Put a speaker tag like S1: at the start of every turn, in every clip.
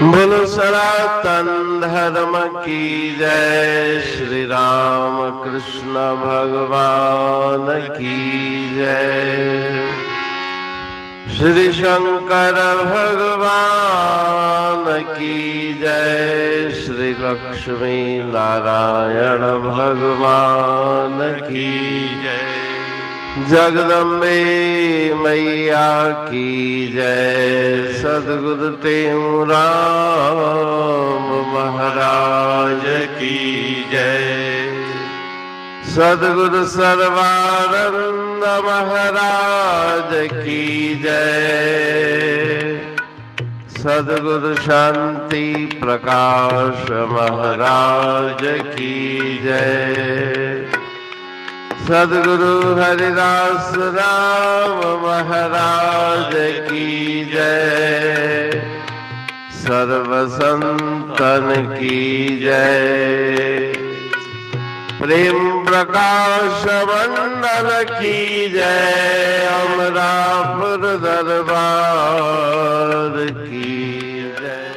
S1: बोलो सनातन धर्म की जय। श्री राम कृष्ण भगवान की जय। श्री शंकर भगवान की जय। श्री लक्ष्मी नारायण भगवान की जय। जगदम्बे मैया की जय। सद्गुरु टेऊराम महाराज की जय। सद्गुरु सर्वानंद महाराज की जय। सद्गुरु शांति प्रकाश महाराज की जय। सद्गुरु हरिदास राम महाराज की जय। सर्व संतन की जय। प्रेम प्रकाश मंडल की जय। अमरापुर दरबार की जय।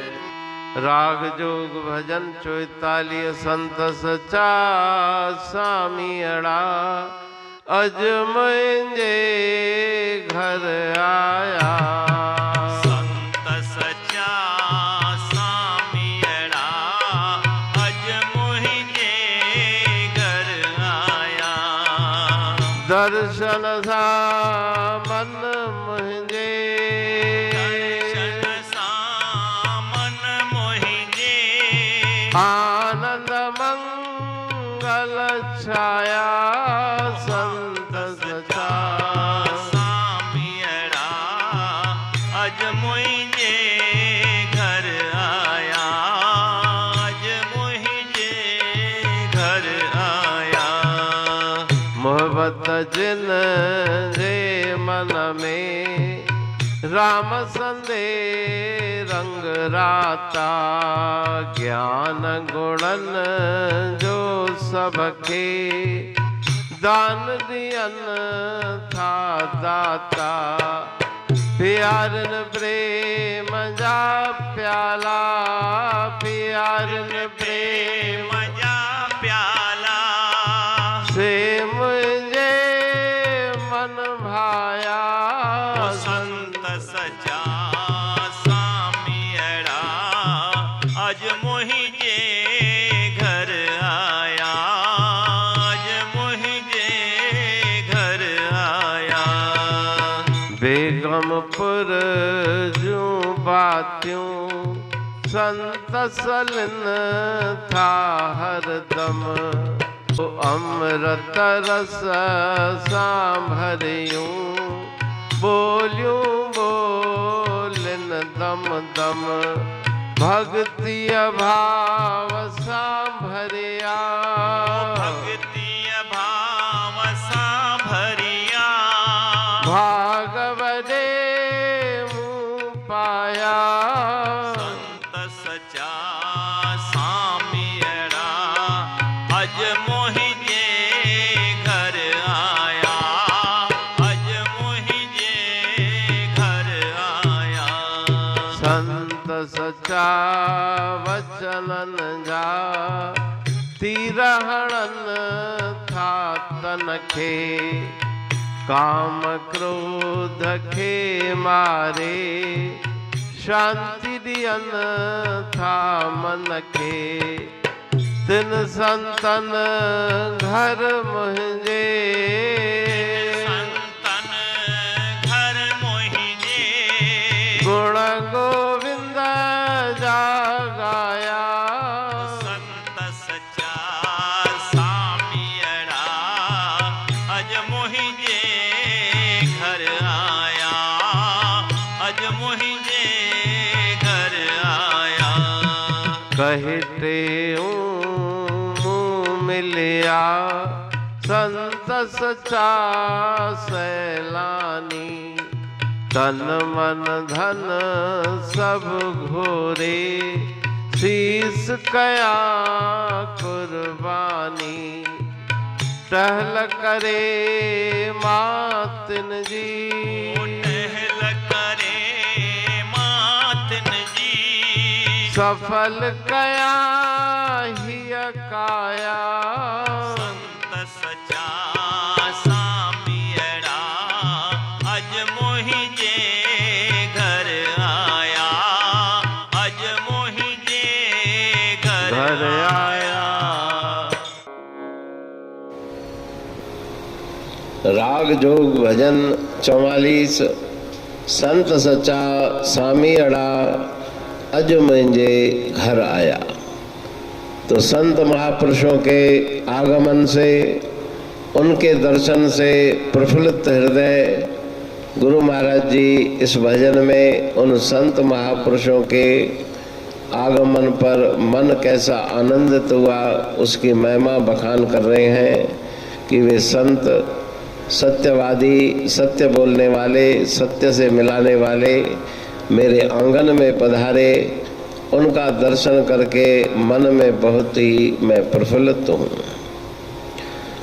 S1: राग जोग भजन चौतालिय संत सचा सामियड़ा अज मुंहिंजे घर आया।
S2: संत सचा सामियड़ा अज मुंहिंजे घर आया।
S1: दर्शन सा मन मुंहिंजे आनंद मंगल छाया। संत सचा
S2: सामियड़ा अज मुंहिंजे घर आया। अज मुंहिंजे घर आया।
S1: मोहब्बत जिन जे मन में राम संदे रंग राता। ज्ञान गुणन जो सबके दान दियन था दाता। प्यारन प्रेम जा प्याला। प्यारन प्रेम
S2: जा प्याला
S1: से मुझे मन भाया।
S2: संत सचा सामियड़ा अज मुंहिंजे घर आया। अज मुंहिंजे घर आया।
S1: बेगमपुर जूं बातियूं संत सलन था हरदम। अमृत रस सां भरियूं बोलियूं बोलिन दम दम। भक्तिय भाव सां भरिया।
S2: भक्तिय भाव सां भरिया।
S1: भागवते मुँह पाया।
S2: संत सचा सामियड़ा अज मुंहिंजे घर आया। अज मुंहिंजे घर आया।
S1: संत सचा वचनन जा तीर हणन था तन खे। काम क्रोध के मारे शांति दियन था मन के। तिन संतन घर मुंहिंजे
S2: संतन घर मुंहिंजे
S1: गुण गोविंद जा गाया।
S2: संत सचा सामियड़ा अज मुंहिंजे घर आया। अज मुंहिंजे घर आया।
S1: कहते मुँह मिलिया संत सचा सैलानी। तन मन धन सब घोरे शीस कया कुर्बानी। टहल करे मातिन जी।
S2: टहल करे मातिन जी।
S1: सफल कया हिय काया।
S2: संत सचा सामियड़ा अज मोहि जे घर आया, अज मोहि जे घर आया।
S3: राग जोग भजन 44। संत सचा सामी अड़ा अज मुझे घर आया। तो संत महापुरुषों के आगमन से, उनके दर्शन से प्रफुल्लित हृदय गुरु महाराज जी इस भजन में उन संत महापुरुषों के आगमन पर मन कैसा आनंदित हुआ उसकी महिमा बखान कर रहे हैं कि वे संत सत्यवादी, सत्य बोलने वाले, सत्य से मिलाने वाले मेरे आंगन में पधारे। उनका दर्शन करके मन में बहुत ही मैं प्रफुल्लित हूँ।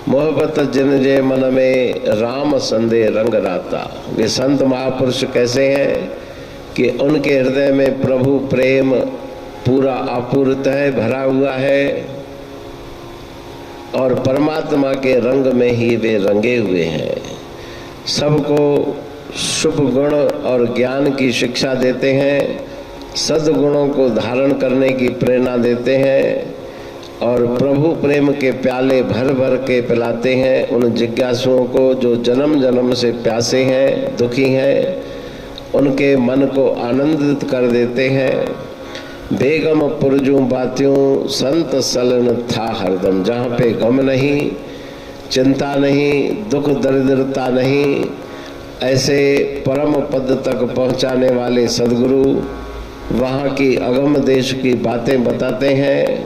S3: मोहब्बत जिन जे मन में राम संदेह रंग राता। वे संत महापुरुष कैसे हैं कि उनके हृदय में प्रभु प्रेम पूरा आपूरित है, भरा हुआ है और परमात्मा के रंग में ही वे रंगे हुए हैं। सबको शुभ गुण और ज्ञान की शिक्षा देते हैं, सद्गुणों को धारण करने की प्रेरणा देते हैं और प्रभु प्रेम के प्याले भर भर के पिलाते हैं उन जिज्ञासुओं को जो जन्म जन्म से प्यासे हैं, दुखी हैं। उनके मन को आनंदित कर देते हैं। बेगम पुरजू बातियों संत सलन था हरदम। जहाँ पे गम नहीं, चिंता नहीं, दुख दरिद्रता नहीं, ऐसे परम पद तक पहुँचाने वाले सदगुरु वहाँ की अगम देश की बातें बताते हैं।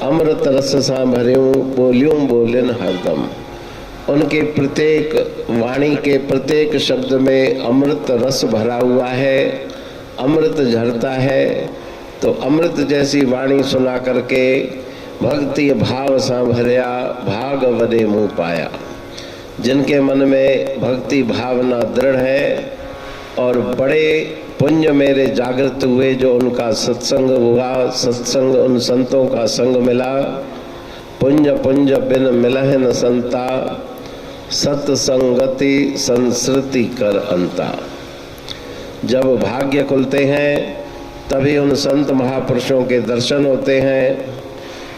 S3: अमृत रस सा भर्यूं बोलियूं बोलिन हरदम। उनके प्रत्येक वाणी के प्रत्येक शब्द में अमृत रस भरा हुआ है, अमृत झरता है। तो अमृत जैसी वाणी सुना करके भक्ति भाव सा भरया भाग वदे मुँह पाया। जिनके मन में भक्ति भावना दृढ़ है और बड़े पुण्य मेरे जागृत हुए जो उनका सत्संग हुआ, सत्संग उन संतों का संग मिला। पुंज पुंज बिन मिलह न संता, सत्संगति संस्कृति कर अंता। जब भाग्य खुलते हैं तभी उन संत महापुरुषों के दर्शन होते हैं।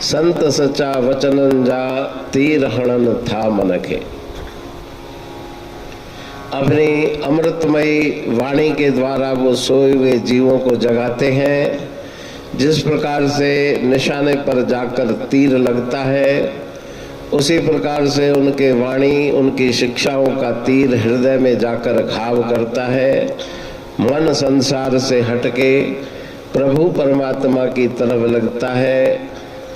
S3: संत सचा वचनन जा तीर हणन था मनखे। अपनी अमृतमयी वाणी के द्वारा वो सोए हुए जीवों को जगाते हैं। जिस प्रकार से निशाने पर जाकर तीर लगता है, उसी प्रकार से उनके वाणी, उनकी शिक्षाओं का तीर हृदय में जाकर घाव करता है। मन संसार से हटके प्रभु परमात्मा की तरफ लगता है।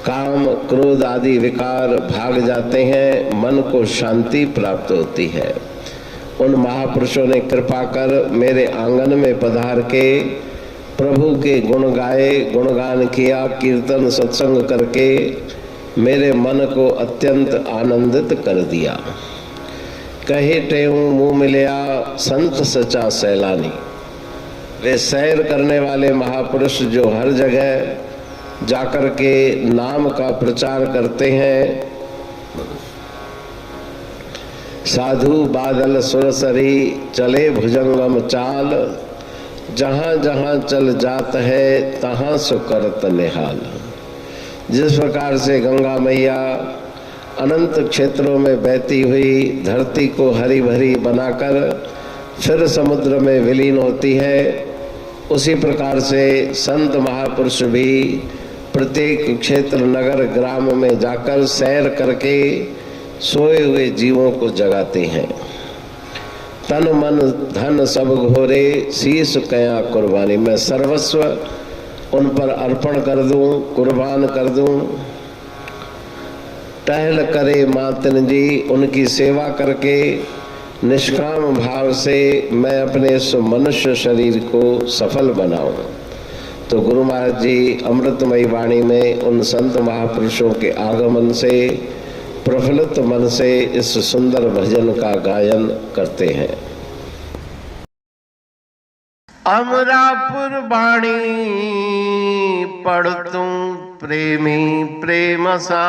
S3: काम क्रोध आदि विकार भाग जाते हैं, मन को शांति प्राप्त होती है। उन महापुरुषों ने कृपा कर मेरे आंगन में पधार के प्रभु के गुण गाए, गुणगान किया, कीर्तन सत्संग करके मेरे मन को अत्यंत आनंदित कर दिया। कहे टेऊं मुँह मिलया संत सचा सैलानी। वे सैर करने वाले महापुरुष जो हर जगह जाकर के नाम का प्रचार करते हैं। साधु बादल सुरसरी चले भुजंगम चाल, जहाँ जहाँ चल जात है तहाँ सुकरत निहाल। जिस प्रकार से गंगा मैया अनंत क्षेत्रों में बहती हुई धरती को हरी भरी बनाकर फिर समुद्र में विलीन होती है, उसी प्रकार से संत महापुरुष भी प्रत्येक क्षेत्र नगर ग्राम में जाकर सैर करके सोए हुए जीवों को जगाते हैं। तन मन धन सब घोरे शीश कया कुर्बानी। मैं सर्वस्व उन पर अर्पण कर दूं, कुर्बान कर दूं। टहल करे मातन जी, उनकी सेवा करके निष्काम भाव से मैं अपने इस मनुष्य शरीर को सफल बनाऊं। तो गुरु महाराज जी अमृतमयी वाणी में उन संत महापुरुषों के आगमन से प्रफुल्लित मन से इस सुंदर भजन का गायन करते हैं। अमरापुर बाणी पढ़तूं प्रेमी प्रेम सा,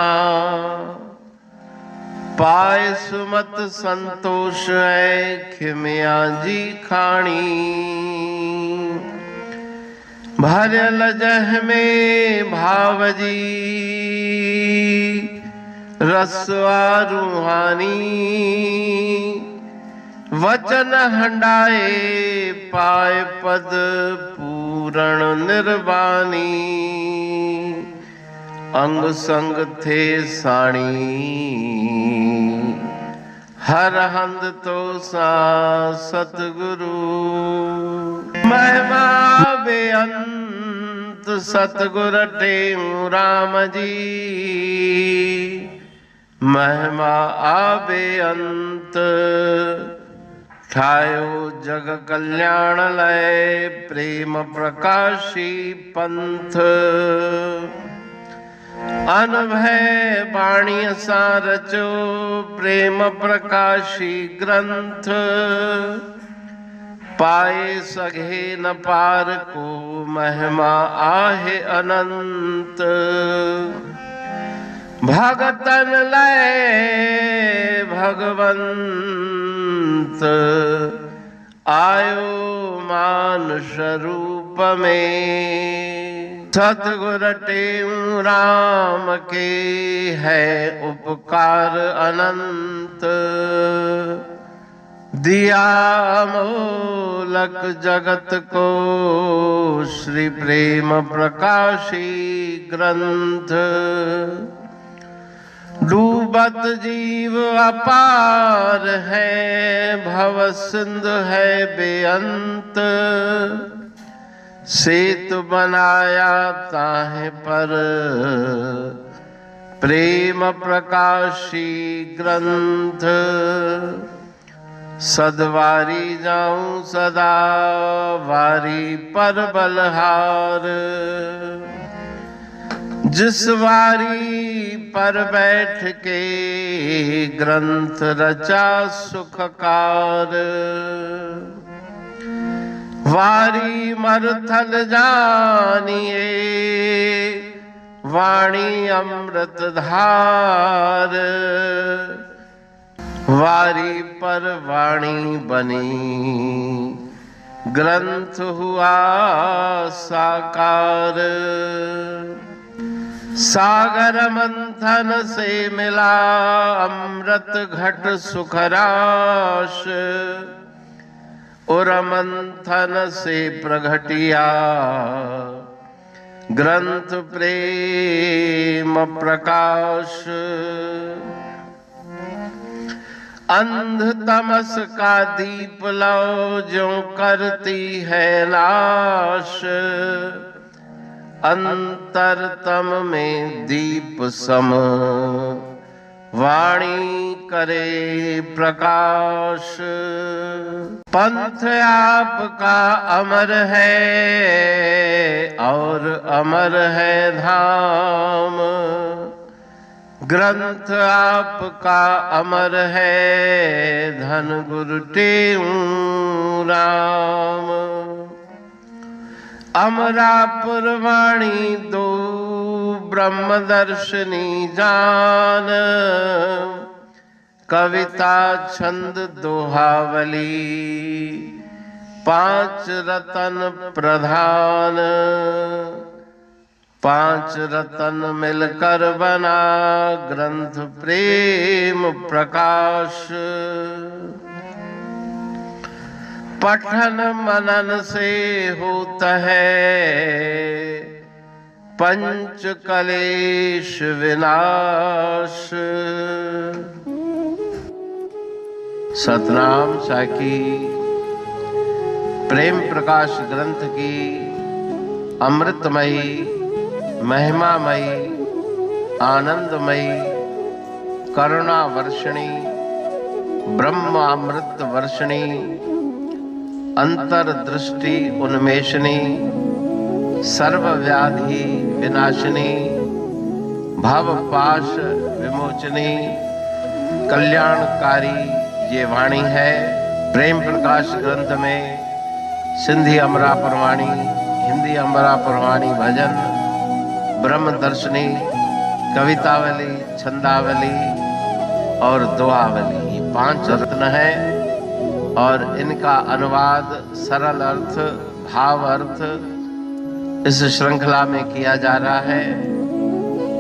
S3: पाए सुमत संतोष है खिमिया जी खाणी। भरल जह में भावजी रसवा रूहानी, वचन हंडाए पाए पद पूरण निर्वाणी। अंग संग थे साणी हर हंद तो सा सतगुरु। महिमा बेअंत सतगुर टेऊ राम जी, महिमा आबे अंत ठायो जग कल्याण लय प्रेम प्रकाशी पंथ। अनभय बाणी सा रचो प्रेम प्रकाशी ग्रंथ, पाए सघे न पार को महिमा आहे अनंत। भगतन लय भगवंत आयो मानुष रूप में। सतगुर टेऊ राम के है उपकार अनंत, दिया मोलक जगत को श्री प्रेम प्रकाशी ग्रंथ। डूबत जीव अपार है भव सिंध है बेअंत, सेतु बनाया ताहे पर प्रेम प्रकाशी ग्रंथ। सदवारी जाऊं सदा वारी पर बलहार, जिस वारी पर बैठ के ग्रंथ रचा सुखकार। वारी मरथल जानिए वाणी अमृत धार, वारी पर वाणी बनी ग्रंथ हुआ साकार। सागर मंथन से मिला अमृत घट सुखराश, और मंथन से प्रगटिया ग्रंथ प्रेम प्रकाश। अंध तमस का दीप लो जो करती है नाश, अंतरतम में दीप सम वाणी करे प्रकाश। पंथ आपका अमर है और अमर है धाम, ग्रंथ आपका अमर है धन गुरु टेऊ राम। अमरापुर वाणी दो ब्रह्मदर्शनी जान, कविता छंद दोहावली पांच रतन प्रधान। पांच रतन मिलकर बना ग्रंथ प्रेम प्रकाश। पठन मनन से होता है पंच कलेश विनाश। सतनाम साखी प्रेम प्रकाश ग्रंथ की अमृतमयी महिमामयी आनंदमयी करुणा वर्षिणी ब्रह्मामृत वर्षिणी अंतर्दृष्टि उन्मेषणी सर्वव्याधि विनाशिनी भव पाश विमोचनी कल्याणकारी ये वाणी है। प्रेम प्रकाश ग्रंथ में सिंधी अमरा पुरवाणी, हिंदी अमरा पुरवाणी भजन, ब्रह्म दर्शनी, कवितावली, छंदावली और दुआवली, ये 5 रत्न है और इनका अनुवाद, सरल अर्थ, भाव अर्थ इस श्रृंखला में किया जा रहा है।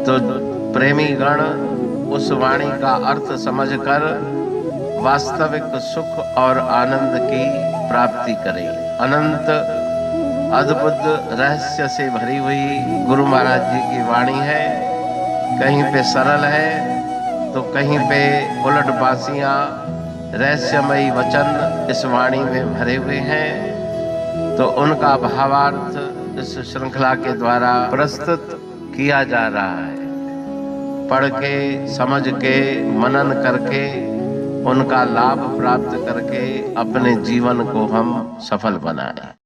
S3: तो प्रेमी गण उस वाणी का अर्थ समझकर वास्तविक सुख और आनंद की प्राप्ति करें। अनंत अद्भुत रहस्य से भरी हुई गुरु महाराज जी की वाणी है। कहीं पे सरल है तो कहीं पे उलट बासियां, रहस्यमयी वचन इस वाणी में भरे हुए हैं। तो उनका भावार्थ इस श्रृंखला के द्वारा प्रस्तुत किया जा रहा है। पढ़ के, समझ के, मनन करके, उनका लाभ प्राप्त करके अपने जीवन को हम सफल बनाएं।